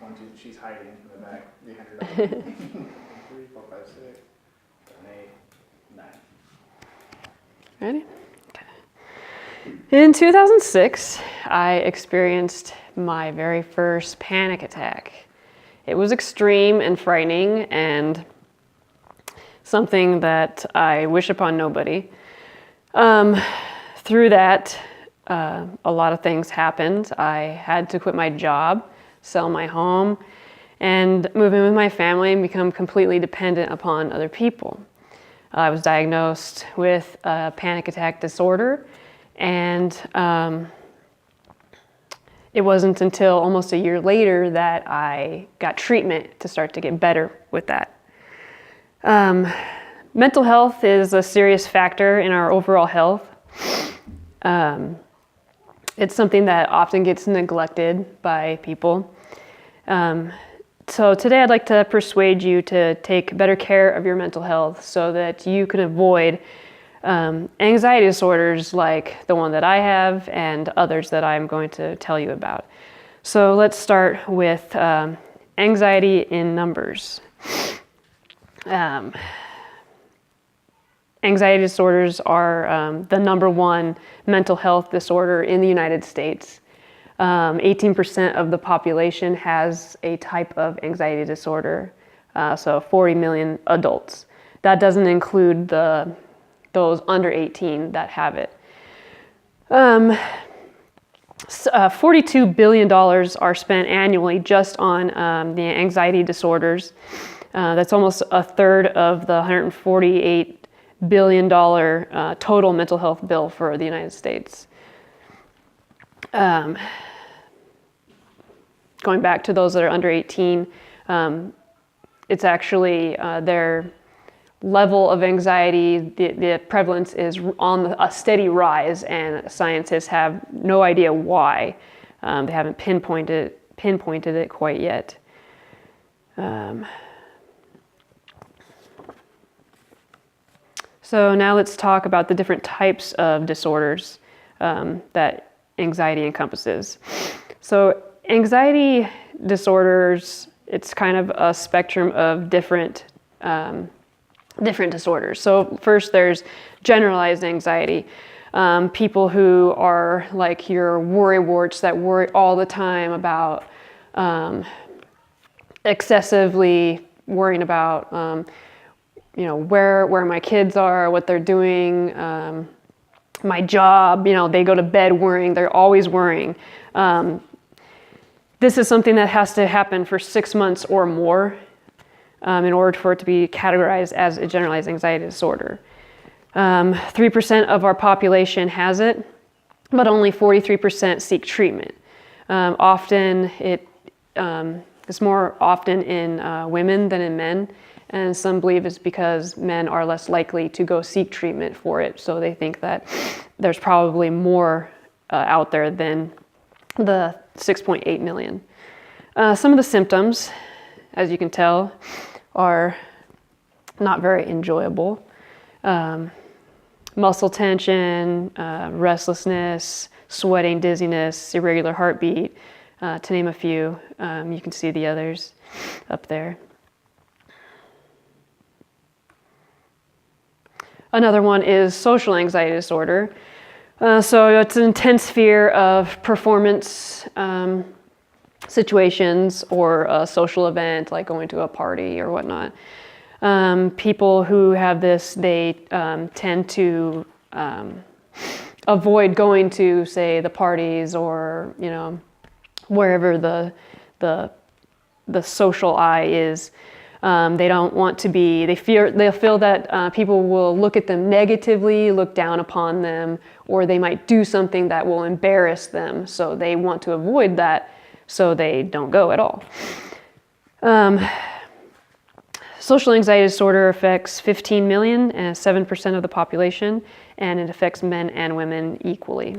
One, two, she's hiding in the back. The $100. 1, 2, 3, 4, 5, 6, 7, 8, 9. Ready? Okay. In 2006, I experienced my very first panic attack. It was extreme and frightening and something that I wish upon nobody. Through that, a lot of things happened. I had to quit my job, sell my home, and move in with my family and become completely dependent upon other people. I was diagnosed with a panic attack disorder, and it wasn't until almost a year later that I got treatment to start to get better with that. Mental health is a serious factor in our overall health. It's something that often gets neglected by people. So today I'd like to persuade you to take better care of your mental health so that you can avoid anxiety disorders like the one that I have and others that I'm going to tell you about. So let's start with anxiety in numbers. Anxiety disorders are the number one mental health disorder in the United States. 18% of the population has a type of anxiety disorder, so 40 million adults. That doesn't include those under 18 that have it. $42 billion are spent annually just on the anxiety disorders. That's almost a third of the $148 billion total mental health bill for the United States. Going back to those that are under 18, it's actually their level of anxiety, the prevalence is on a steady rise, and scientists have no idea why. They haven't pinpointed it quite yet. So now let's talk about the different types of disorders that anxiety encompasses. So anxiety disorders, it's kind of a spectrum of different disorders. So first there's generalized anxiety. People who are like your worrywarts that worry all the time about excessively worrying about where my kids are, what they're doing, my job, they go to bed worrying, they're always worrying. This is something that has to happen for 6 months or more in order for it to be categorized as a generalized anxiety disorder. 3% of our population has it, but only 43% seek treatment. Often it's more often in women than in men. And some believe it's because men are less likely to go seek treatment for it. So they think that there's probably more out there than the 6.8 million. Some of the symptoms, as you can tell, are not very enjoyable. Muscle tension, restlessness, sweating, dizziness, irregular heartbeat, to name a few. You can see the others up there. Another one is social anxiety disorder. So it's an intense fear of performance situations or a social event like going to a party or whatnot. People who have this, they tend to avoid going to, say, the parties or wherever the social eye is. They don't want to be, they'll feel that people will look at them negatively, look down upon them, or they might do something that will embarrass them. So they want to avoid that, so they don't go at all. Social anxiety disorder affects 15 million and 7% of the population, and it affects men and women equally.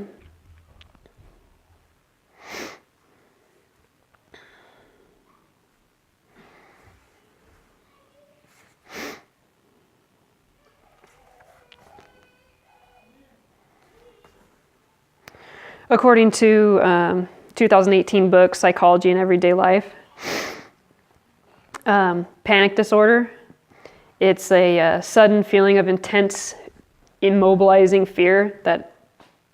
According to 2018 book, Psychology in Everyday Life, Panic disorder. It's a sudden feeling of intense, immobilizing fear that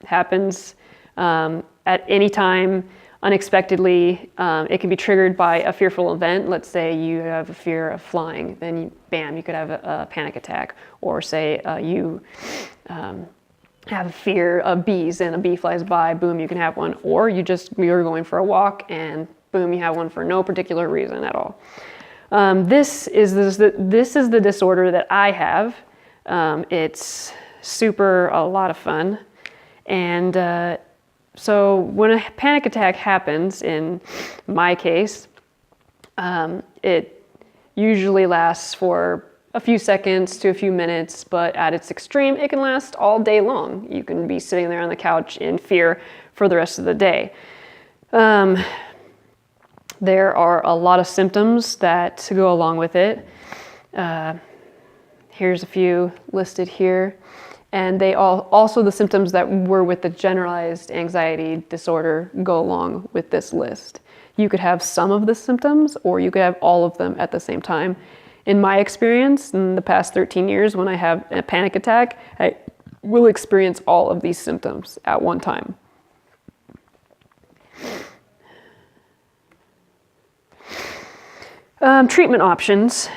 happens at any time, unexpectedly. It can be triggered by a fearful event. Let's say you have a fear of flying, then bam, you could have a panic attack. Or say you have a fear of bees and a bee flies by, boom, you can have one. Or you're going for a walk and boom, you have one for no particular reason at all. This is the disorder that I have. It's a lot of fun. And so when a panic attack happens, in my case, it usually lasts for a few seconds to a few minutes, but at its extreme, it can last all day long. You can be sitting there on the couch in fear for the rest of the day. There are a lot of symptoms that go along with it. Here's a few listed here. And they also the symptoms that were with the generalized anxiety disorder go along with this list. You could have some of the symptoms or you could have all of them at the same time. In my experience, in the past 13 years, when I have a panic attack, I will experience all of these symptoms at one time. Treatment options.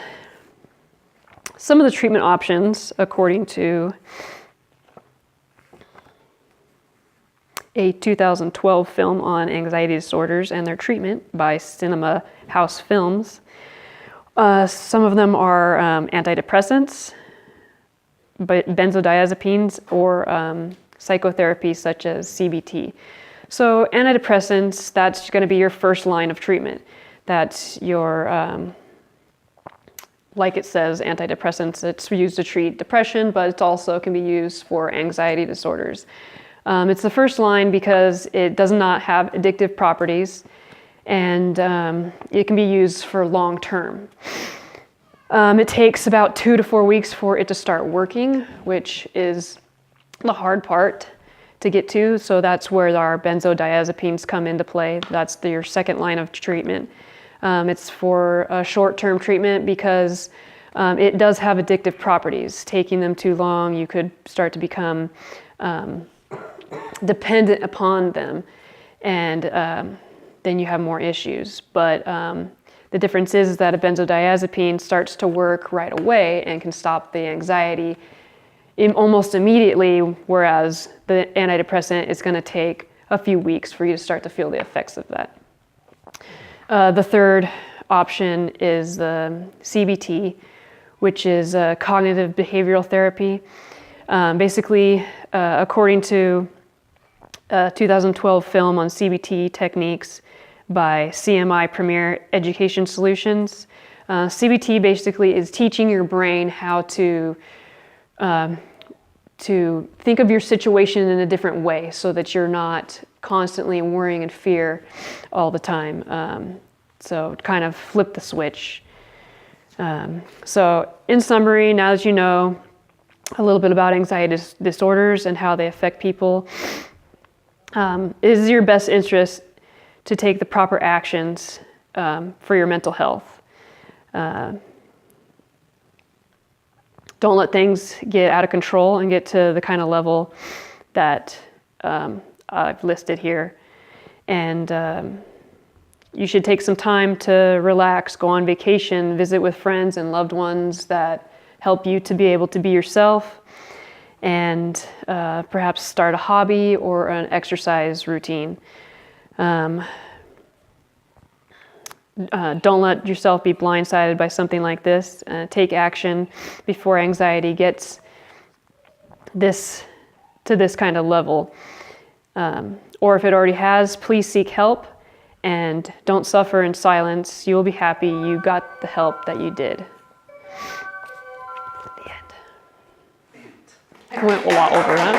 Some of the treatment options, according to a 2012 film on anxiety disorders and their treatment by Cinema House Films. Some of them are antidepressants, benzodiazepines, or psychotherapy such as CBT. So antidepressants, that's going to be your first line of treatment. That's your, like it says, antidepressants. It's used to treat depression, but it also can be used for anxiety disorders. It's the first line because it does not have addictive properties, and it can be used for long term. It takes about 2 to 4 weeks for it to start working, which is the hard part to get to. So that's where our benzodiazepines come into play. That's your second line of treatment. It's for a short-term treatment because it does have addictive properties. Taking them too long, you could start to become dependent upon them, and then you have more issues. But the difference is that a benzodiazepine starts to work right away and can stop the anxiety almost immediately, whereas the antidepressant is going to take a few weeks for you to start to feel the effects of that. The third option is the CBT, which is cognitive behavioral therapy. Basically, according to a 2012 film on CBT techniques by CMI Premier Education Solutions, CBT basically is teaching your brain how to think of your situation in a different way so that you're not constantly worrying and fear all the time. So kind of flip the switch. So in summary, now that you know a little bit about anxiety disorders and how they affect people, it is your best interest to take the proper actions for your mental health. Don't let things get out of control and get to the kind of level that I've listed here. And you should take some time to relax, go on vacation, visit with friends and loved ones that help you to be able to be yourself, and perhaps start a hobby or an exercise routine. Don't let yourself be blindsided by something like this. Take action before anxiety gets to this kind of level. Or if it already has, please seek help and don't suffer in silence. You will be happy you got the help that you did. The end. I went a lot over, huh?